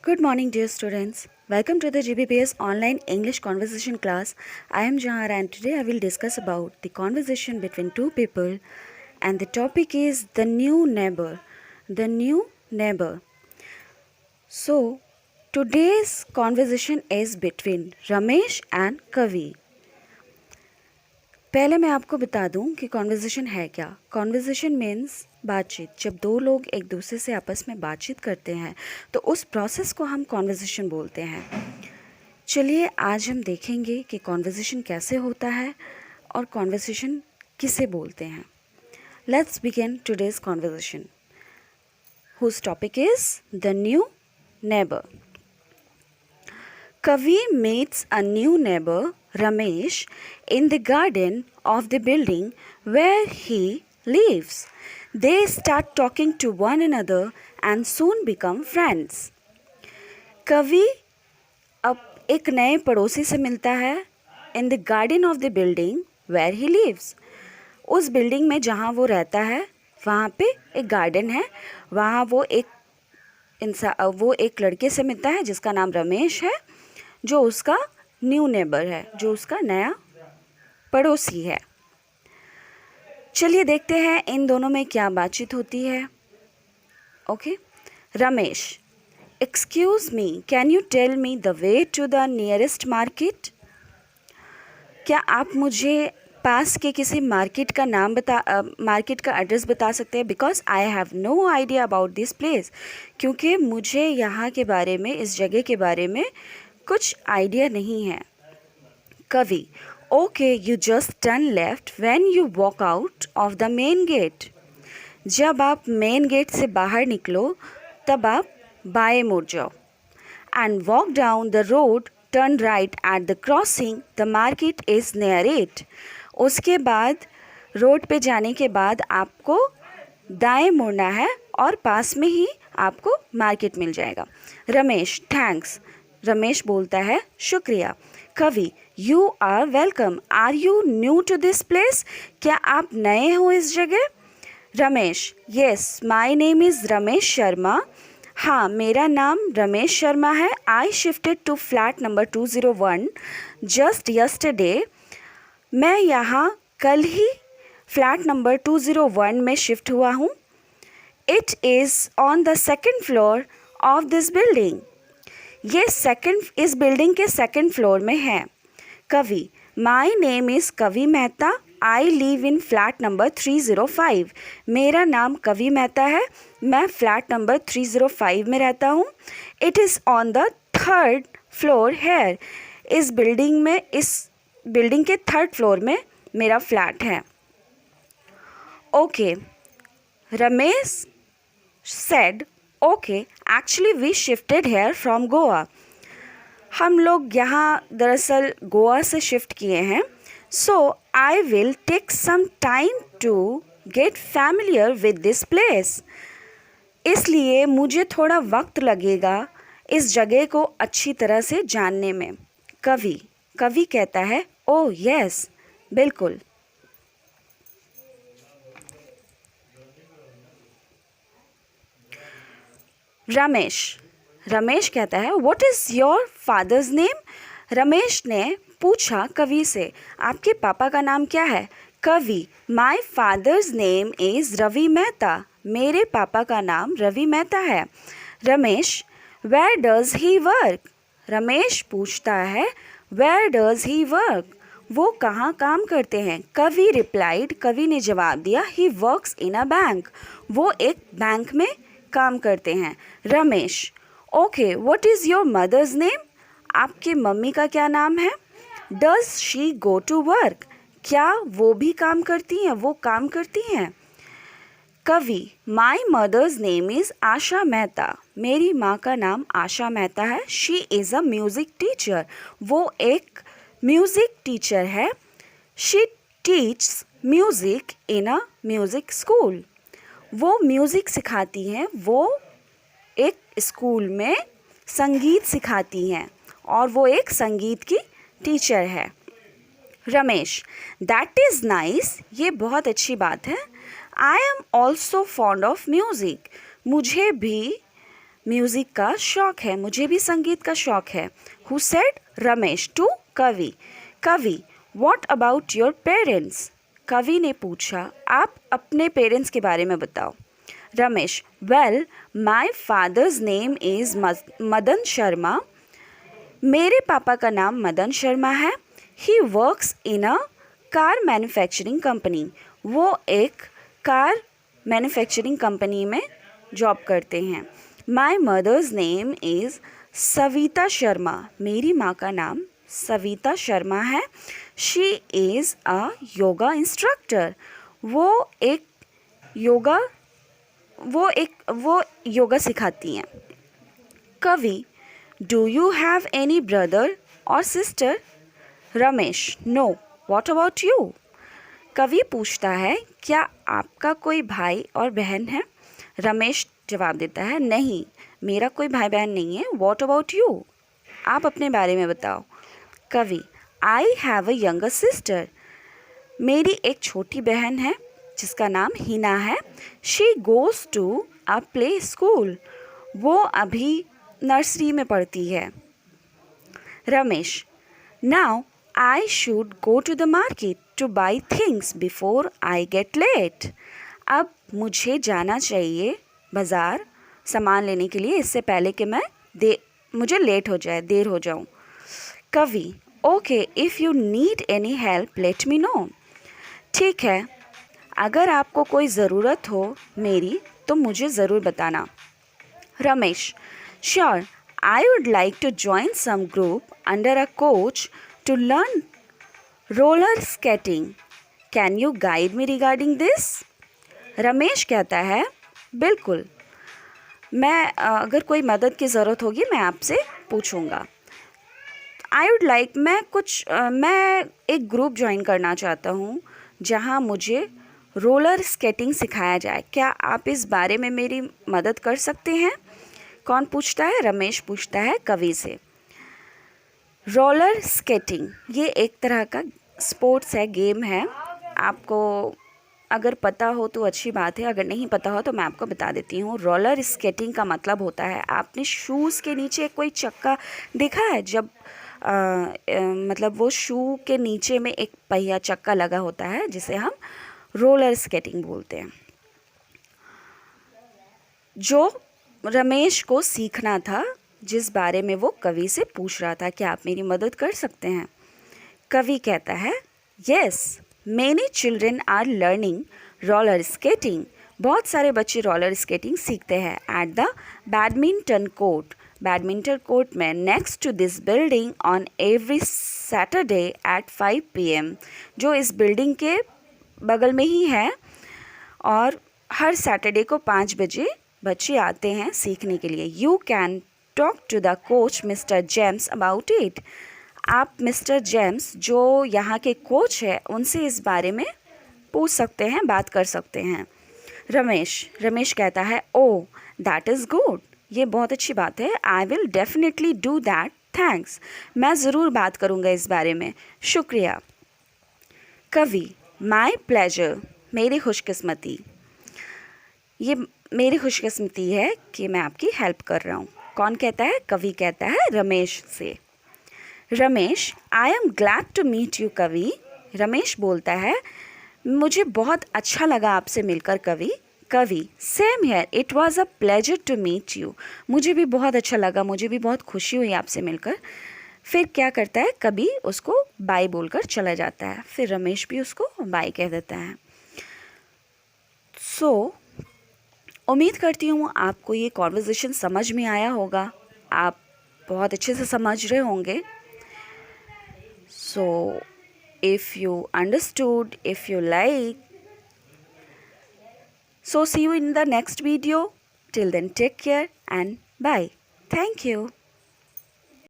Good morning, dear students. Welcome to the GBPS online English conversation class. I am Jahara and today I will discuss about the conversation between two people and the topic is the new neighbor. The new neighbor. So, today's conversation is between Ramesh and Kavi. पहले मैं आपको बता दूं कि conversation है क्या। Conversation means बातचीत। जब दो लोग एक दूसरे से आपस में बातचीत करते हैं तो उस प्रोसेस को हम कॉन्वर्जेशन बोलते हैं। चलिए आज हम देखेंगे कि कॉन्वर्जेशन कैसे होता है और कॉन्वर्जेशन किसे बोलते हैं। Let's begin today's conversation whose topic is the new neighbour. Kavi meets a new neighbor, Ramesh, in the garden of the building where he lives. They start talking to one another and soon become friends. Kavi अब एक नए पड़ोसी से मिलता है in the garden of the building where he lives. उस building में जहाँ वो रहता है वहाँ पे एक गार्डन है। वहाँ वो एक लड़के से मिलता है जिसका नाम रमेश है, जो उसका न्यू नेबर है, जो उसका नया पड़ोसी है। चलिए देखते हैं इन दोनों में क्या बातचीत होती है। Okay. Ramesh, excuse me, can you tell me the way to the nearest market? क्या आप मुझे पास के किसी मार्केट का एड्रेस बता सकते हैं? Because I have no idea about this place, क्योंकि मुझे यहाँ के बारे में, इस जगह के बारे में कुछ आइडिया नहीं है। Kavi, okay, you just turn left when you walk out of the main gate. जब आप मेन गेट से बाहर निकलो तब आप बाएं मुड़ जाओ। And walk down the road, turn right at the crossing, the market is near it. उसके बाद रोड पे जाने के बाद आपको दाएं मुड़ना है और पास में ही आपको मार्केट मिल जाएगा। रमेश, थैंक्स। रमेश बोलता है शुक्रिया। Kavi, you are welcome, are you new to this place? क्या आप नए हो इस जगह? Ramesh, yes, my name is Ramesh Sharma. हाँ, मेरा नाम रमेश शर्मा है। I shifted to flat number 201 just yesterday. मैं यहाँ कल ही फ्लैट नंबर 201 में शिफ्ट हुआ हूँ। It is on the second floor of this building. ये इस बिल्डिंग के सेकंड फ्लोर में है। कवि, माई नेम इज़ कवि Mehta, I live in flat number 305। मेरा नाम कवि मेहता है, मैं फ्लैट नंबर 305 में रहता हूँ। It is on the third floor here. इस बिल्डिंग के थर्ड फ्लोर में मेरा फ्लैट है। Okay, Ramesh said, okay, actually we shifted here from Goa. हम लोग यहाँ दरअसल गोवा से शिफ्ट किए हैं। So I will take some time to get familiar with this place. इसलिए मुझे थोड़ा वक्त लगेगा इस जगह को अच्छी तरह से जानने में। कवि कहता है, ओह यस, बिल्कुल। रमेश कहता है, what is your father's name? Ramesh ने पूछा कवि से, आपके पापा का नाम क्या है? Kavi, my father's name is Ravi Mehta. मेरे पापा का नाम रवि मेहता है। Ramesh, where does he work? Ramesh पूछता है, वेयर डज ही वर्क? वो कहाँ काम करते हैं? कवि ने जवाब दिया, ही वर्क्स इन अ बैंक। वो एक बैंक में काम करते हैं। Ramesh, okay, what is your mother's name? आपकी मम्मी का क्या नाम है? Does she go to work? क्या वो भी काम करती हैं? Kavi, my mother's name is Asha Mehta. मेरी माँ का नाम आशा मेहता है। She is a music teacher. वो एक म्यूज़िक टीचर है। She teaches music in a music school. वो म्यूज़िक सिखाती हैं, वो एक स्कूल में संगीत सिखाती हैं और वो एक संगीत की टीचर है। रमेश, दैट इज़ नाइस, ये बहुत अच्छी बात है। I am also fond of music. मुझे भी म्यूज़िक का शौक़ है, मुझे भी संगीत का शौक़ है। Who said? रमेश टू कवि। कवि, व्हाट अबाउट योर पेरेंट्स? कवि ने पूछा, आप अपने पेरेंट्स के बारे में बताओ। Ramesh, well my father's name is Madan Sharma. मेरे पापा का नाम मदन शर्मा है। He works in a car manufacturing company. वो एक कार मैन्युफैक्चरिंग कंपनी में जॉब करते हैं। My mother's name is Savita Sharma. मेरी माँ का नाम सविता शर्मा है। She is a yoga instructor. वो योगा सिखाती हैं। Kavi, do you have any brother और sister? Ramesh, no, what about you? कवि पूछता है, क्या आपका कोई भाई और बहन है? रमेश जवाब देता है, नहीं, मेरा कोई भाई बहन नहीं है। What about you? आप अपने बारे में बताओ। Kavi, I have a younger sister. मेरी एक छोटी बहन है जिसका नाम हिना है। She goes to a play school. वो अभी नर्सरी में पढ़ती है। Ramesh, now I should go to the market to buy things before I get late. अब मुझे जाना चाहिए बाज़ार सामान लेने के लिए, इससे पहले कि मुझे लेट हो जाए, देर हो जाऊँ। कवि, okay, if you need any help let me know. ठीक है, अगर आपको कोई ज़रूरत हो मेरी तो मुझे ज़रूर बताना। Ramesh, sure, I would like to join some group under a coach to learn roller skating. Can you guide me regarding this? Ramesh कहता है, बिल्कुल, अगर कोई मदद की ज़रूरत होगी मैं आपसे पूछूंगा। मैं एक ग्रुप ज्वाइन करना चाहता हूँ जहाँ मुझे रोलर स्केटिंग सिखाया जाए। क्या आप इस बारे में मेरी मदद कर सकते हैं? कौन पूछता है? रमेश पूछता है कवि से। रोलर स्केटिंग ये एक तरह का स्पोर्ट्स है, गेम है। आपको अगर पता हो तो अच्छी बात है, अगर नहीं पता हो तो मैं आपको बता देती हूँ। रोलर स्केटिंग का मतलब होता है, आपने शूज़ के नीचे कोई चक्का देखा है? जब मतलब वो शू के नीचे में एक पहिया चक्का लगा होता है जिसे हम रोलर स्केटिंग बोलते हैं। जो रमेश को सीखना था, जिस बारे में वो कवि से पूछ रहा था, क्या आप मेरी मदद कर सकते हैं? कवि कहता है, yes, many children are learning roller skating. बहुत सारे बच्चे रोलर स्केटिंग सीखते हैं at the badminton court. Badminton court में next to this building on every Saturday at 5 PM, जो इस बिल्डिंग के बगल में ही है और हर सैटरडे को 5 बजे बच्चे आते हैं सीखने के लिए। You can talk to the coach mister James about it. आप मिस्टर जेम्स जो यहाँ के कोच है उनसे इस बारे में पूछ सकते हैं, बात कर सकते हैं। रमेश कहता है, ओ दैट इज़ गुड, ये बहुत अच्छी बात है। I will definitely do that, thanks, मैं ज़रूर बात करूँगा इस बारे में, शुक्रिया। कवि, माई प्लेजर, मेरी खुशकिस्मती। ये मेरी खुशकिस्मती है कि मैं आपकी हेल्प कर रहा हूँ। कौन कहता है? कवि कहता है रमेश से। Ramesh, I am glad to meet you Kavi. Ramesh बोलता है, मुझे बहुत अच्छा लगा आपसे मिलकर Kavi. Kavi, same here, it was a pleasure to meet you. मुझे भी बहुत अच्छा लगा, मुझे भी बहुत खुशी हुई आपसे मिलकर। फिर क्या करता है? कवि उसको बाय बोलकर चला जाता है। फिर रमेश भी उसको बाय कह देता है। उम्मीद करती हूँ आपको ये कॉन्वर्सेशन समझ में आया होगा, आप बहुत अच्छे से समझ रहे होंगे। If you understood, if you like, see you in the next video. Till then, take care and bye. Thank you.